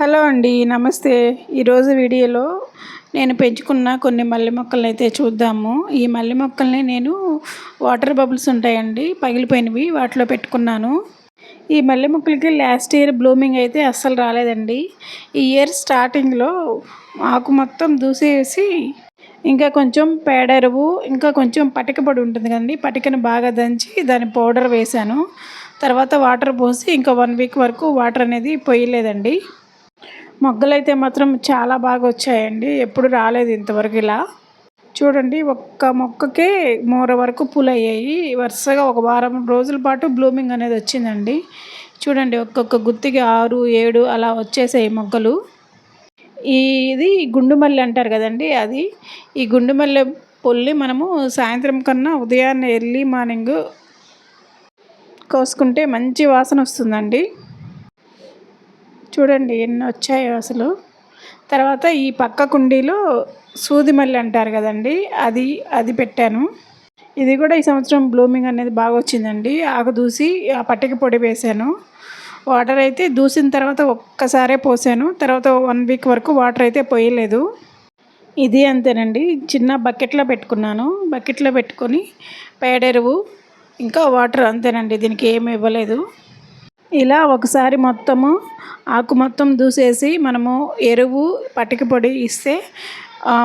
Hello అండి, నమస్తే. ఈరోజు వీడియోలో నేను పెంచుకున్న కొన్ని మల్లె మొక్కలను అయితే చూద్దాము. ఈ మల్లె మొక్కల్ని నేను వాటర్ బబుల్స్ ఉంటాయండి పగిలిపోయినవి, వాటిలో పెట్టుకున్నాను. ఈ మల్లె మొక్కలకి లాస్ట్ ఇయర్ బ్లూమింగ్ అయితే అస్సలు రాలేదండి. ఈ ఇయర్ స్టార్టింగ్లో ఆకు మొత్తం దూసేసి ఇంకా కొంచెం పేడెరువు, ఇంకా కొంచెం పటిక పొడి ఉంటుంది కదండి, పటికను బాగా దంచి దాని పౌడర్ వేశాను. తర్వాత వాటర్ పోసి ఇంకా 1 వీక్ వరకు వాటర్ అనేది పోయలేదండి. మొగ్గలైతే మాత్రం చాలా బాగా వచ్చాయండి. ఎప్పుడు రాలేదు ఇంతవరకు ఇలా. చూడండి, ఒక్క మొక్కకే మూర వరకు పూలయ్యాయి. వరుసగా ఒక వారం రోజుల పాటు బ్లూమింగ్ అనేది వచ్చిందండి. చూడండి, ఒక్కొక్క గుత్తికి 6, 7 అలా వచ్చేసాయి మొగ్గలు. ఇది గుండు మల్లె అంటారు కదండి, అది. ఈ గుండు మల్లె పుల్లి మనము సాయంత్రం కన్నా ఉదయాన్నే ఎర్లీ మార్నింగ్ కోసుకుంటే మంచి వాసన వస్తుందండి. చూడండి ఎన్ని వచ్చాయో అసలు. తర్వాత ఈ పక్క కుండీలో సూది మల్లె అంటారు కదండి, అది పెట్టాను. ఇది కూడా ఈ సంవత్సరం బ్లూమింగ్ అనేది బాగా వచ్చిందండి. ఆకు దూసి ఆ పట్టిక పొడి వేశాను. వాటర్ అయితే దూసిన తర్వాత ఒక్కసారే పోసాను. తర్వాత 1 వీక్ వరకు వాటర్ అయితే పోయలేదు. ఇది అంతేనండి, చిన్న బకెట్లో పెట్టుకున్నాను. బకెట్లో పెట్టుకొని పేడెరువు ఇంకా వాటర్ అంతేనండి, దీనికి ఏమి ఇవ్వలేదు. ఇలా ఒకసారి మొత్తము ఆకు మొత్తం దూసేసి మనము ఎరువు, పటిక పొడి ఇస్తే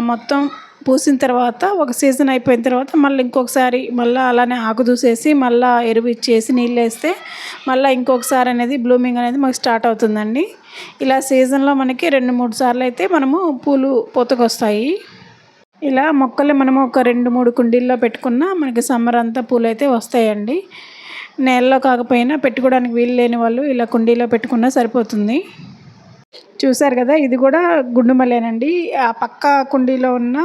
మొత్తం పూసిన తర్వాత ఒక సీజన్ అయిపోయిన తర్వాత మళ్ళీ ఇంకొకసారి మళ్ళీ అలానే ఆకు దూసేసి మళ్ళీ ఎరువు ఇచ్చేసి నీళ్ళు వేస్తే మళ్ళీ ఇంకొకసారి అనేది బ్లూమింగ్ అనేది మాకు స్టార్ట్ అవుతుందండి. ఇలా సీజన్లో మనకి 2-3 సార్లు అయితే మనము పూలు పూతకొస్తాయి. ఇలా మొక్కలు మనము ఒక 2-3 కుండీల్లో పెట్టుకున్నా మనకి సమ్మర్ అంతా పూలు అయితే వస్తాయండి. నేలలో కాకపోయినా పెట్టుకోవడానికి వీలు లేని వాళ్ళు ఇలా కుండీలో పెట్టుకున్నా సరిపోతుంది. చూసారు కదా, ఇది కూడా గుండు మల్లేనండి. ఆ పక్క కుండీలో ఉన్న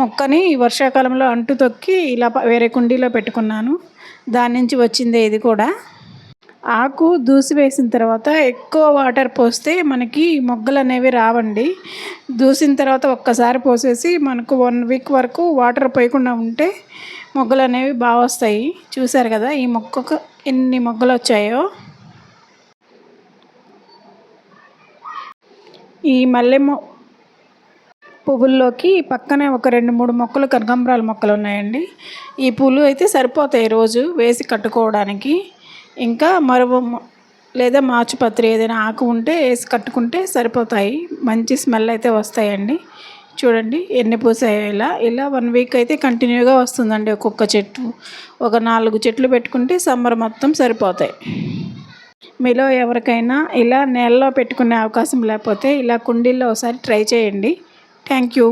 మొక్కని వర్షాకాలంలో అంటు తొక్కి ఇలా వేరే కుండీలో పెట్టుకున్నాను. దాని నుంచి వచ్చిందే ఇది కూడా. ఆకు దూసివేసిన తర్వాత ఎక్కువ వాటర్ పోస్తే మనకి మొగ్గలు అనేవి రావండి. దూసిన తర్వాత ఒక్కసారి పోసేసి మనకు 1 వీక్ వరకు వాటర్ పోయకుండా ఉంటే మొగ్గలు అనేవి బాగా వస్తాయి. చూసారు కదా ఈ మొక్కకు ఎన్ని మొగ్గలు వచ్చాయో. ఈ మల్లె పువ్వుల్లోకి పక్కనే ఒక 2-3 మొక్కలు కనకాంబరాల మొక్కలు ఉన్నాయండి. ఈ పూలు అయితే సరిపోతాయి రోజు వేసి కట్టుకోవడానికి. ఇంకా మరువ లేదా మాచుపత్రి ఏదైనా ఆకు ఉంటే వేసి కట్టుకుంటే సరిపోతాయి. మంచి స్మెల్ అయితే వస్తాయండి. చూడండి ఎన్ని పూసాయో. ఇలా 1 వీక్ అయితే కంటిన్యూగా వస్తుందండి. ఒక్కొక్క చెట్టు ఒక 4 చెట్లు పెట్టుకుంటే సమ్మర్ మొత్తం సరిపోతాయి. మీలో ఎవరికైనా ఇలా నేలలో పెట్టుకునే అవకాశం లేకపోతే ఇలా కుండీల్లో ఒకసారి ట్రై చేయండి. Thank you.